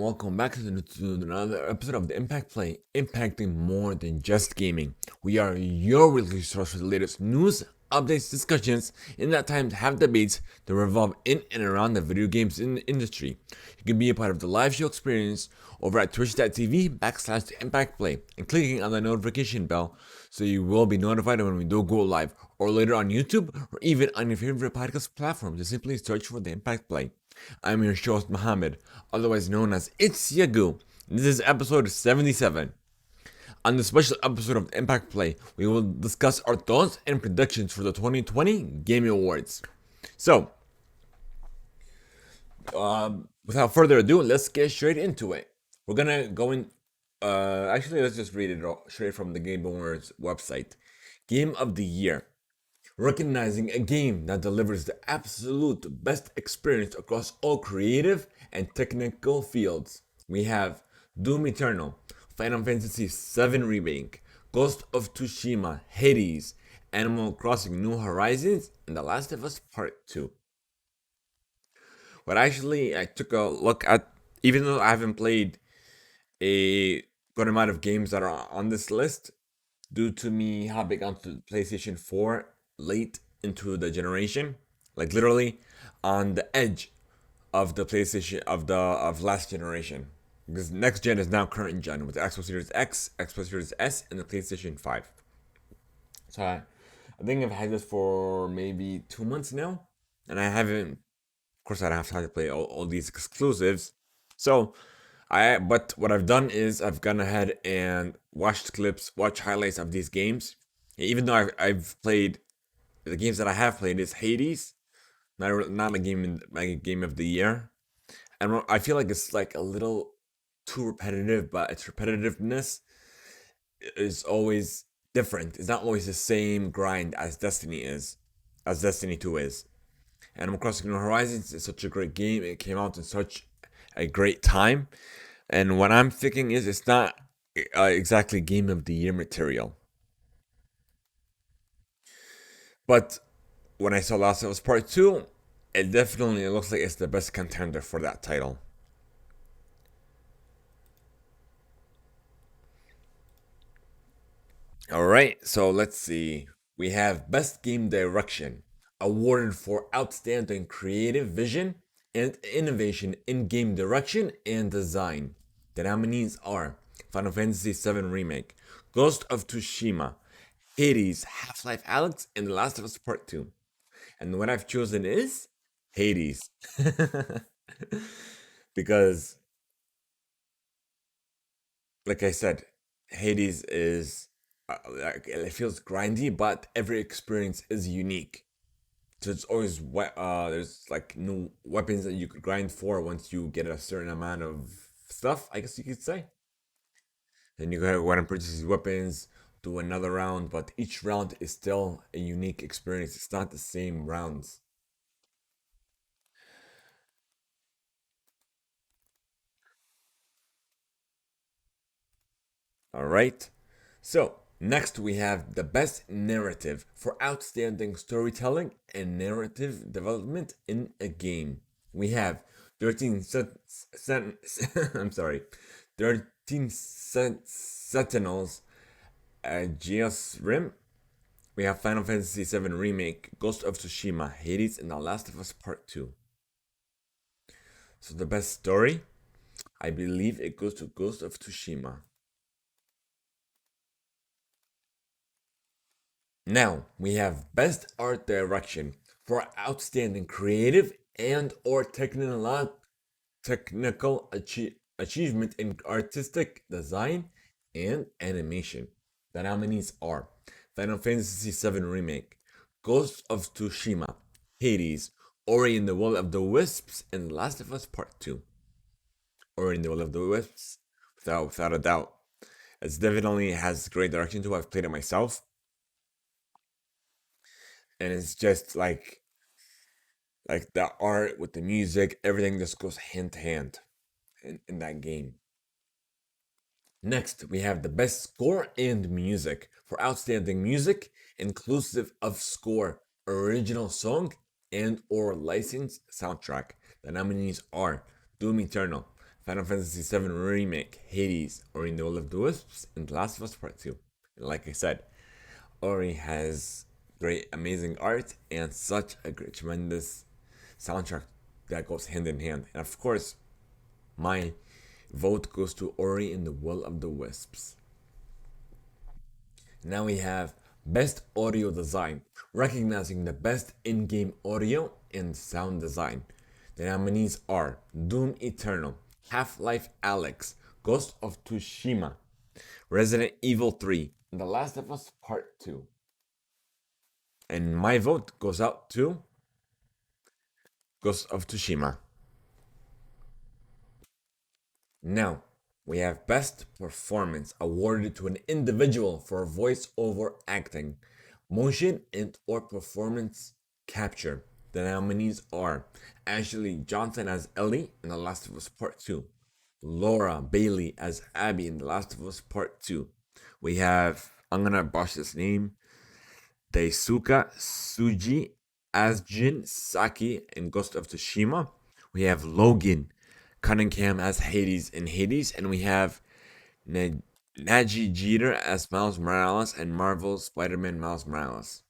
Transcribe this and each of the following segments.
welcome back to another episode of the Impact Play, impacting more than just gaming. We are your weekly source for the latest news, updates, discussions, in that time to have debates that revolve in and around the video games industry. You can be a part of the live show experience over at twitch.tv/the Impact Play and clicking on the notification bell so you will be notified when we do go live, or later on YouTube or even on your favorite podcast platform. Just simply search for the Impact Play. I'm your host Mohammed, otherwise known as It's Yagu. This is episode 77. On this special episode of Impact Play, we will discuss our thoughts and predictions for the 2020 Gaming Awards. So, without further ado, let's get straight into it. We're gonna go in. Actually, let's just read it straight from the Game Awards website. Game of the Year. Recognizing a game that delivers the absolute best experience across all creative and technical fields. We have Doom Eternal, Final Fantasy VII Remake, Ghost of Tsushima, Hades, Animal Crossing New Horizons, and The Last of Us Part 2. But actually, I took a look at, even though I haven't played a good amount of games that are on this list, due to me hopping onto PlayStation 4 late into the generation, like literally on the edge of the PlayStation of last generation. Because next gen is now current gen with the Xbox Series X, Xbox Series S, and the PlayStation 5. So I think I've had this for maybe 2 months now, and I haven't. Of course, I don't have time to play all these exclusives. So but what I've done is I've gone ahead and watched clips, watched highlights of these games. Even though I've played, the games that I have played is Hades, not my game of the year, and I feel like it's like a little too repetitive. But its repetitiveness is always different. It's not always the same grind as Destiny 2 is. Animal Crossing New Horizons is such a great game. It came out in such a great time, and what I'm thinking is it's not exactly game of the year material. But when I saw Last of Us Part 2, it definitely looks like it's the best contender for that title. Alright, so let's see. We have Best Game Direction, awarded for outstanding creative vision and innovation in game direction and design. The nominees are Final Fantasy VII Remake, Ghost of Tsushima, Hades, Half-Life Alyx, and The Last of Us Part 2. And what I've chosen is Hades. Because, like I said, Hades is, it feels grindy, but every experience is unique. So it's always, there's like new weapons that you could grind for once you get a certain amount of stuff, I guess you could say. Then you go ahead and purchase these weapons, do another round, but each round is still a unique experience. It's not the same rounds. All right. So, next we have the best narrative for outstanding storytelling and narrative development in a game. We have 13 I'm sorry. 13 Sentinels, Geos Rim. We have Final Fantasy VII Remake, Ghost of Tsushima, Hades, and The Last of Us Part 2. So the best story, I believe it goes to Ghost of Tsushima. Now, we have Best Art Direction for outstanding creative and or technical achievement in artistic design and animation. The nominees are Final Fantasy VII Remake, Ghost of Tsushima, Hades, Ori and the Will of the Wisps, and Last of Us Part 2. Ori and the Will of the Wisps, without a doubt. It definitely has great direction too. I've played it myself. And it's just like the art with the music, everything just goes hand to hand in that game. Next, we have the best score and music for outstanding music, inclusive of score, original song, and or licensed soundtrack. The nominees are Doom Eternal, Final Fantasy VII Remake, Hades, Ori and the Will of the Wisps, and The Last of Us Part 2. Like I said, Ori has great, amazing art and such a great, tremendous soundtrack that goes hand in hand. And of course, my vote goes to Ori and the Will of the Wisps. Now we have Best Audio Design, recognizing the best in game audio and sound design. The nominees are Doom Eternal, Half Life Alyx, Ghost of Tsushima, Resident Evil 3, and The Last of Us Part 2. And my vote goes out to Ghost of Tsushima. Now, we have Best Performance awarded to an individual for voice-over acting, motion and or performance capture. The nominees are Ashley Johnson as Ellie in The Last of Us Part 2, Laura Bailey as Abby in The Last of Us Part 2. We have, I'm gonna botch this name, Daisuka Suji as Jin Saki in Ghost of Tsushima. We have Logan Cunningham as Hades in Hades, and we have Naji Jeter as Miles Morales and Marvel's Spider-Man Miles Morales.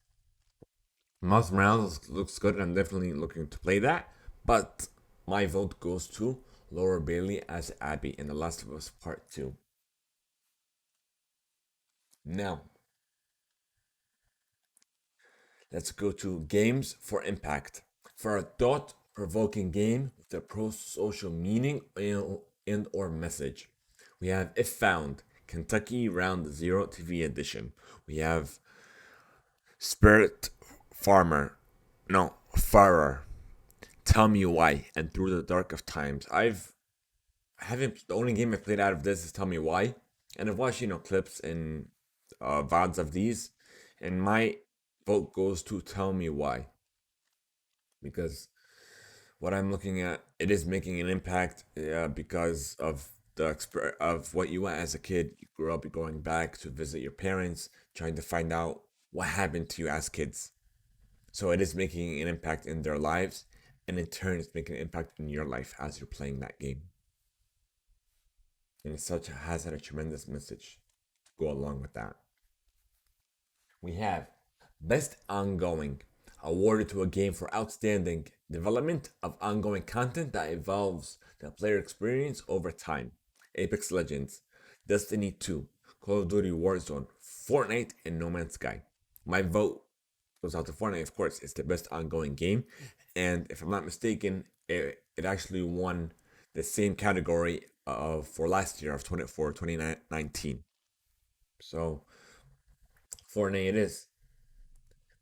Miles Morales looks good, and I'm definitely looking to play that. But my vote goes to Laura Bailey as Abby in The Last of Us Part 2. Now, let's go to Games for Impact. For a thought-provoking game with a pro-social meaning and or message, we have If Found, Kentucky Round Zero TV Edition. We have Spirit Farmer, no, Farer, Tell Me Why, and Through the Dark of Times. I haven't, the only game I played out of this is Tell Me Why, and I've watched, clips and VODs of these, and my vote goes to Tell Me Why. Because what I'm looking at, it is making an impact because of of what you were as a kid. You grew up going back to visit your parents, trying to find out what happened to you as kids. So it is making an impact in their lives, and in turn, it's making an impact in your life as you're playing that game. And it such has had a tremendous message to go along with that. We have Best Ongoing, awarded to a game for outstanding development of ongoing content that evolves the player experience over time. Apex Legends, Destiny 2, Call of Duty Warzone, Fortnite, and No Man's Sky. My vote goes out to Fortnite, of course. It's the best ongoing game. And if I'm not mistaken, it actually won the same category for last year of 2019. So Fortnite it is.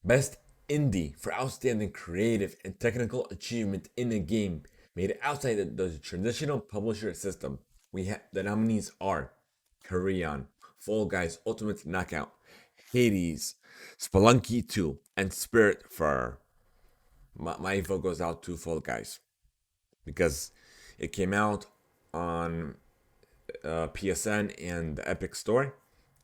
Best Indie for outstanding creative and technical achievement in a game made outside the traditional publisher system. We have the nominees are Korean, Fall Guys Ultimate Knockout, Hades, Spelunky 2, and Spiritfarer. My vote goes out to Fall Guys because it came out on PSN and the Epic Store,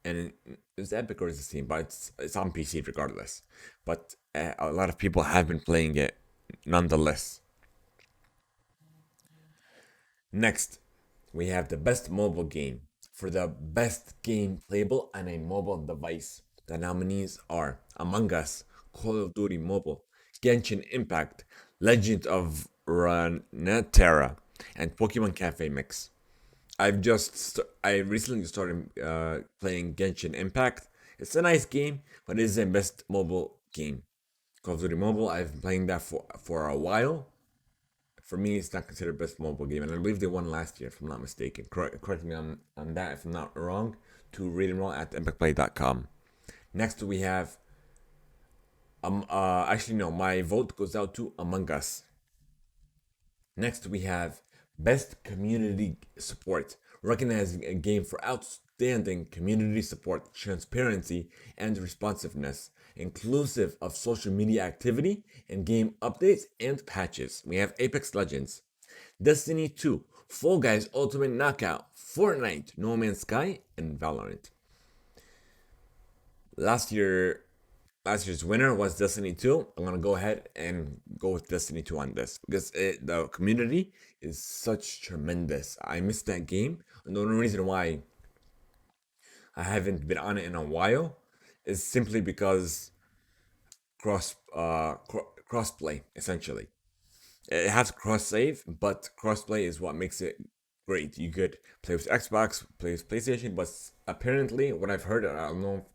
and it's Epic or it's Steam, but it's on PC regardless. But a lot of people have been playing it nonetheless. Next, we have the best mobile game. For the best game playable on a mobile device, the nominees are Among Us, Call of Duty Mobile, Genshin Impact, Legend of Runeterra, and Pokemon Cafe Mix. I recently started playing Genshin Impact. It's a nice game, but it is the best mobile game. Call of Duty Mobile, I've been playing that for a while. For me, it's not considered best mobile game, and I believe they won last year, if I'm not mistaken. Correct me on that if I'm not wrong. To read and roll at THEIMPACTPLAY.com. Next, we have actually no, my vote goes out to Among Us. Next, we have Best Community Support, recognizing a game for outstanding community support, transparency, and responsiveness, inclusive of social media activity and game updates and patches. We have Apex Legends, Destiny 2, Fall Guys Ultimate Knockout, Fortnite, No Man's Sky, and Valorant. Last last year's winner was Destiny 2. I'm gonna go ahead and go with Destiny 2 on this because the community is such tremendous. I missed that game. And the only reason why I haven't been on it in a while is simply because crossplay essentially. It has cross save, but crossplay is what makes it great. You could play with Xbox, play with PlayStation, but apparently, what I've heard, I don't know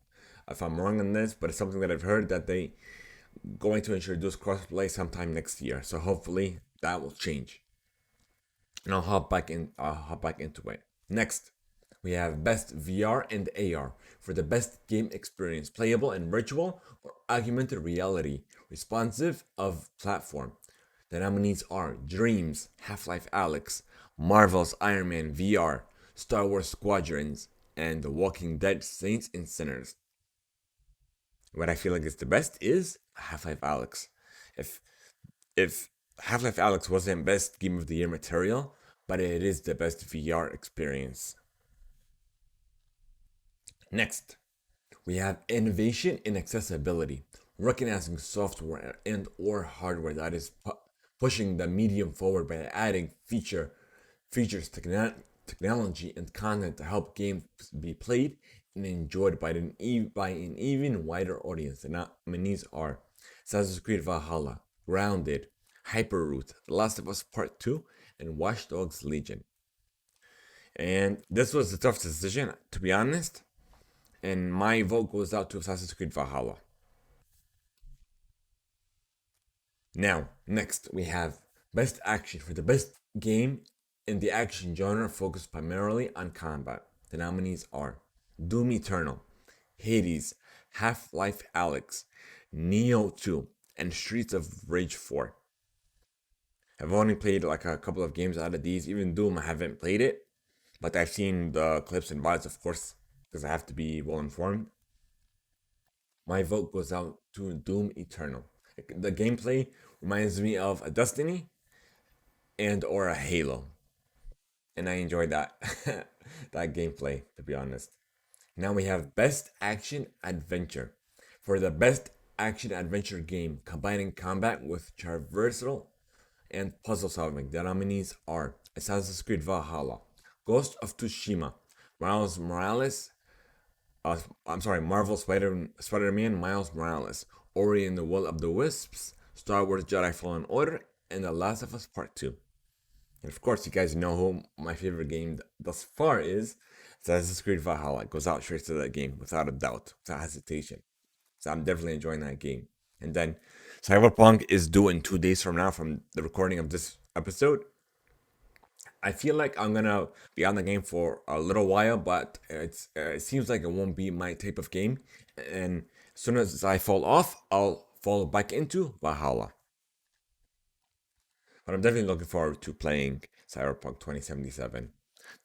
if I'm wrong on this, but it's something that I've heard that they going to introduce crossplay sometime next year. So hopefully that will change, and I'll hop back in. I'll hop back into it. Next, we have best VR and AR for the best game experience, playable in virtual or augmented reality, responsive of platform. The nominees are Dreams, Half-Life Alyx, Marvel's Iron Man VR, Star Wars Squadrons, and The Walking Dead Saints and Sinners. What I feel like is the best is Half-Life Alyx. If if Half-Life Alyx wasn't best game of the year material, but it is the best VR experience. Next, we have innovation in accessibility, recognizing software and or hardware that is pushing the medium forward by adding features, technology, and content to help games be played and enjoyed by an even wider audience. The nominees are Assassin's Creed Valhalla, Grounded, Hyperroot, The Last of Us Part 2, and Watch Dogs Legion. And this was a tough decision, to be honest. And my vote goes out to Assassin's Creed Valhalla. Now, next we have Best Action for the best game in the action genre focused primarily on combat. The nominees are Doom Eternal, Hades, Half-Life Alyx, Neo 2, and Streets of Rage 4. I've only played like a couple of games out of these. Even Doom, I haven't played it, but I've seen the clips and VODs, of course, because I have to be well informed. My vote goes out to Doom Eternal. The gameplay reminds me of a Destiny and or a Halo, and I enjoyed that that gameplay, to be honest. Now we have Best Action Adventure. For the best action adventure game combining combat with traversal and puzzle solving, the nominees are Assassin's Creed Valhalla, Ghost of Tsushima, Miles Morales, Marvel Spider-Man Miles Morales, Ori and the Will of the Wisps, Star Wars Jedi Fallen Order, and The Last of Us Part 2. And of course, you guys know who my favorite game thus far is. Assassin's Creed Valhalla. It goes out straight to that game without a doubt, without hesitation. So I'm definitely enjoying that game. And then Cyberpunk is due in 2 days from now from the recording of this episode. I feel like I'm gonna be on the game for a little while, but it seems like it won't be my type of game. And as soon as I fall off, I'll fall back into Valhalla. But I'm definitely looking forward to playing Cyberpunk 2077.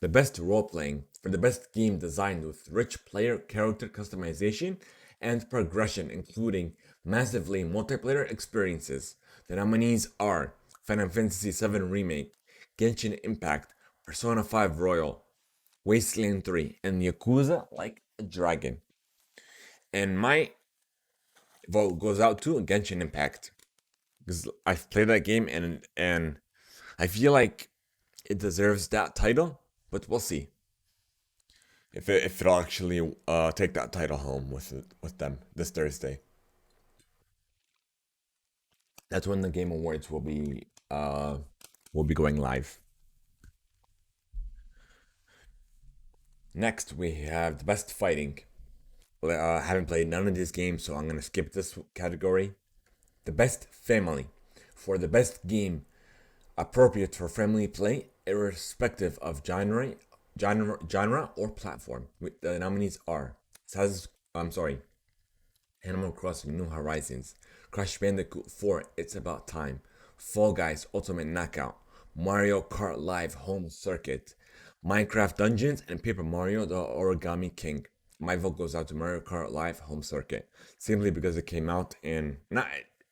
The best role playing for the best game designed with rich player character customization and progression, including massively multiplayer experiences. The nominees are Final Fantasy VII Remake, Genshin Impact, Persona 5 Royal, Wasteland 3, and Yakuza Like a Dragon. And my vote goes out to Genshin Impact because I've played that game and I feel like it deserves that title, but we'll see if it'll actually take that title home with them this Thursday. That's when the Game Awards will be going live. Next, we have the best fighting. I haven't played none of these games, so I'm gonna skip this category. The best family for the best game appropriate for family play, irrespective of genre or platform. The nominees are Animal Crossing New Horizons, Crash Bandicoot 4 It's About Time, Fall Guys Ultimate Knockout, Mario Kart Live Home Circuit, Minecraft Dungeons, and Paper Mario The Origami King. My vote goes out to Mario Kart Live Home Circuit simply because it came out in not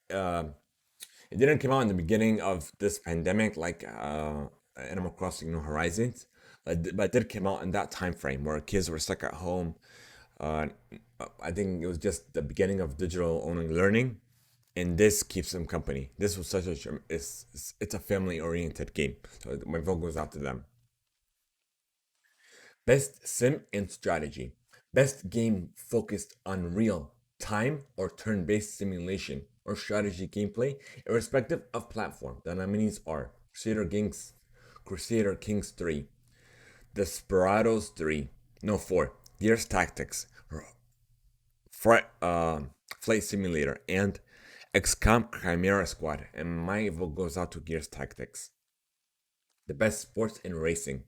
it didn't come out in the beginning of this pandemic like Animal Crossing New Horizons, but it did come out in that time frame where kids were stuck at home Uh, I think it was just the beginning of digital only learning, and this keeps them company. This was such a it's a family oriented game, so my vote goes out to them. Best sim and strategy. Best game focused on real time or turn based simulation or strategy gameplay, irrespective of platform. The nominees are Crusader Kings 3, Desperados 3, no 4, Gears Tactics, Flight Simulator, and XCOM Chimera Squad. And my vote goes out to Gears Tactics. The best sports and racing.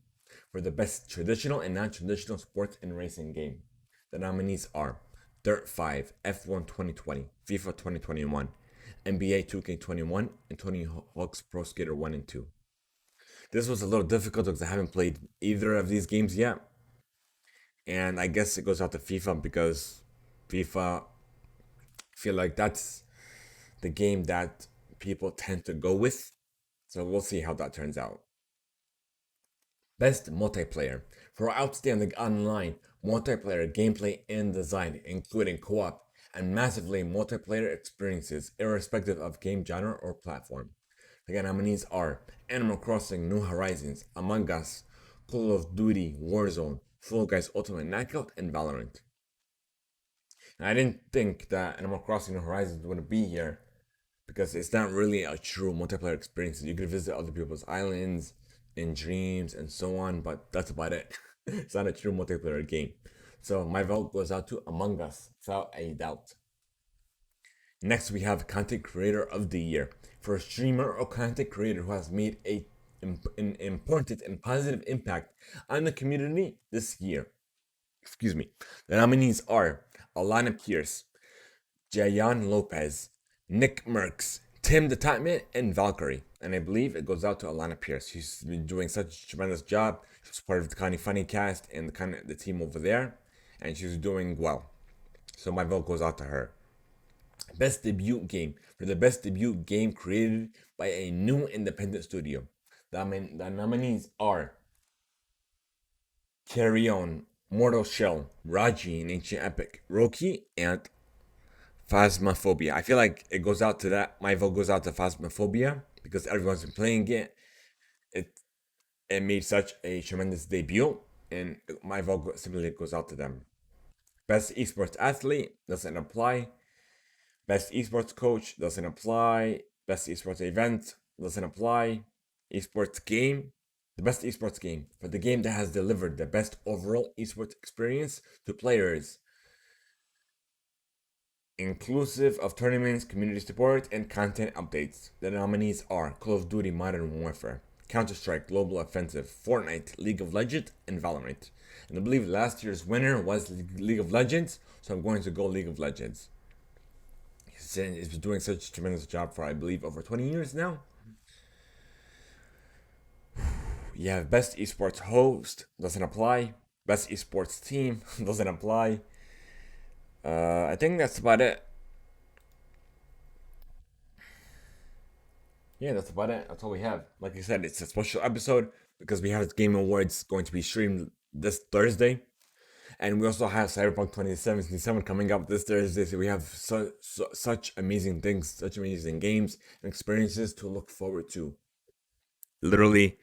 For the best traditional and non traditional sports and racing game, the nominees are Dirt 5, F1 2020, FIFA 2021, NBA 2K21, and Tony Hawk's Pro Skater 1 and 2. This was a little difficult because I haven't played either of these games yet. And I guess it goes out to FIFA because FIFA, I feel like that's the game that people tend to go with. So we'll see how that turns out. Best multiplayer. For outstanding online multiplayer gameplay and design, including co op and massively multiplayer experiences, irrespective of game genre or platform. The nominees are Animal Crossing New Horizons, Among Us, Call of Duty Warzone, Fall Guys Ultimate Knockout, and Valorant. And I didn't think that Animal Crossing New Horizons would be here because it's not really a true multiplayer experience. You could visit other people's islands in dreams and so on, but that's about it. It's not a true multiplayer game. So my vote goes out to Among Us, without a doubt. Next, we have Content Creator of the Year. For a streamer or content creator who has made an important and positive impact on the community this year. Excuse me. The nominees are Alana Pierce, Jayan Lopez, Nick Merckx, Tim the Tatman, and Valkyrie. And I believe it goes out to Alana Pierce. She's been doing such a tremendous job. She's part of the Kind of Funny cast and the team over there, and she's doing well. So my vote goes out to her. Best debut game. For the best debut game created by a new independent studio. The nominees are Carry On, Mortal Shell, Raji in Ancient Epic, Roki, and Phasmophobia. I feel like it goes out to that. My vote goes out to Phasmophobia because everyone's been playing it. It it made such a tremendous debut, and my vote simply goes out to them. Best esports athlete doesn't apply. Best esports coach doesn't apply. Best esports event doesn't apply. Esports game. The best esports game for the game that has delivered the best overall esports experience to players, inclusive of tournaments, community support, and content updates. The nominees are Call of Duty Modern Warfare, Counter Strike Global Offensive, Fortnite, League of Legends, and Valorant. And I believe last year's winner was League of Legends, so I'm going to go League of Legends. He's been doing such a tremendous job for, I believe, over 20 years now. You have Best Esports Host, doesn't apply. Best Esports Team, doesn't apply. I think that's about it. Yeah, that's about it. That's all we have. Like I said, it's a special episode because we have Game Awards going to be streamed this Thursday. And we also have Cyberpunk 2077 coming up this Thursday. So we have such amazing things, such amazing games and experiences to look forward to. Literally,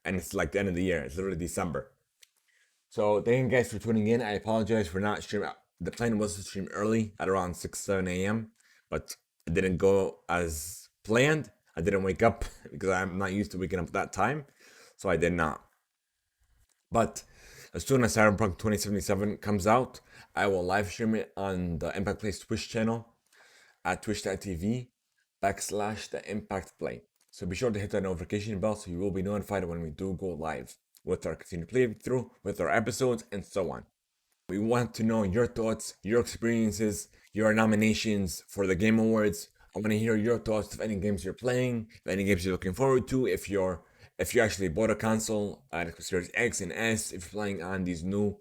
and it's like the end of the year. It's literally December. So thank you guys for tuning in. I apologize for not streaming. The plan was to stream early at around 6, 7 a.m. But it didn't go as planned. I didn't wake up because I'm not used to waking up at that time. So I did not. But as soon as Cyberpunk 2077 comes out, I will live stream it on the Impact Play's Twitch channel at twitch.tv backslash the Impact Play. So be sure to hit that notification bell so you will be notified when we do go live with our continued playthrough, with our episodes, and so on. We want to know your thoughts, your experiences, your nominations for the Game Awards. I want to hear your thoughts of any games you're playing, any games you're looking forward to, if you actually bought a console, Series X and S, if you're playing on these new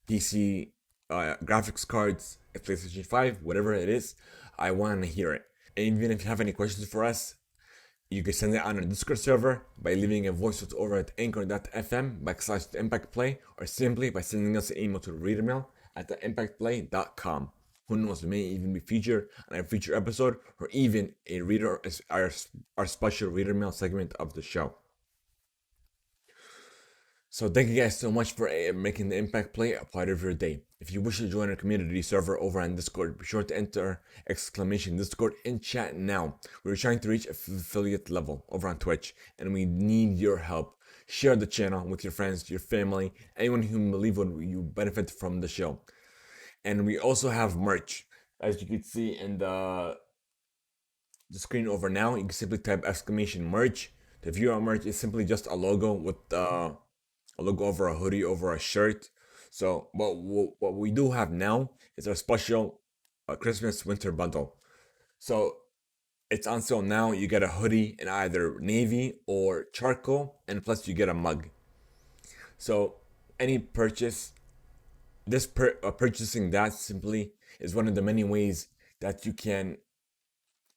PC graphics cards, PlayStation 5, whatever it is, I want to hear it. And even if you have any questions for us, you can send it on our Discord server by leaving a voice note over at anchor.fm backslash the Impact Play, or simply by sending us an email to readermail at theimpactplay.com. Who knows, we may even be featured on a future episode or even a reader, our special reader mail segment of the show. So thank you guys so much for making the Impact Play a part of your day. If you wish to join our community server over on Discord, be sure to enter exclamation Discord in chat now. We're trying to reach affiliate level over on Twitch, and we need your help. Share the channel with your friends, your family, anyone who believe would you benefit from the show. And we also have merch, as you can see in the screen over now. You can simply type exclamation merch. To view our merch is simply just a logo with a logo over a hoodie over a shirt. So what we do have now is our special Christmas winter bundle. So it's on sale now. You get a hoodie in either navy or charcoal, and plus you get a mug. So any purchase, purchasing that simply is one of the many ways that you can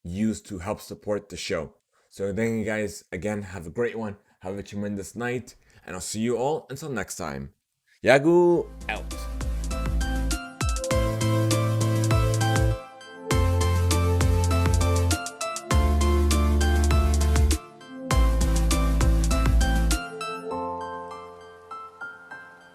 use to help support the show. So thank you guys again. Have a great one. Have a tremendous night, and I'll see you all until next time. Yagu out.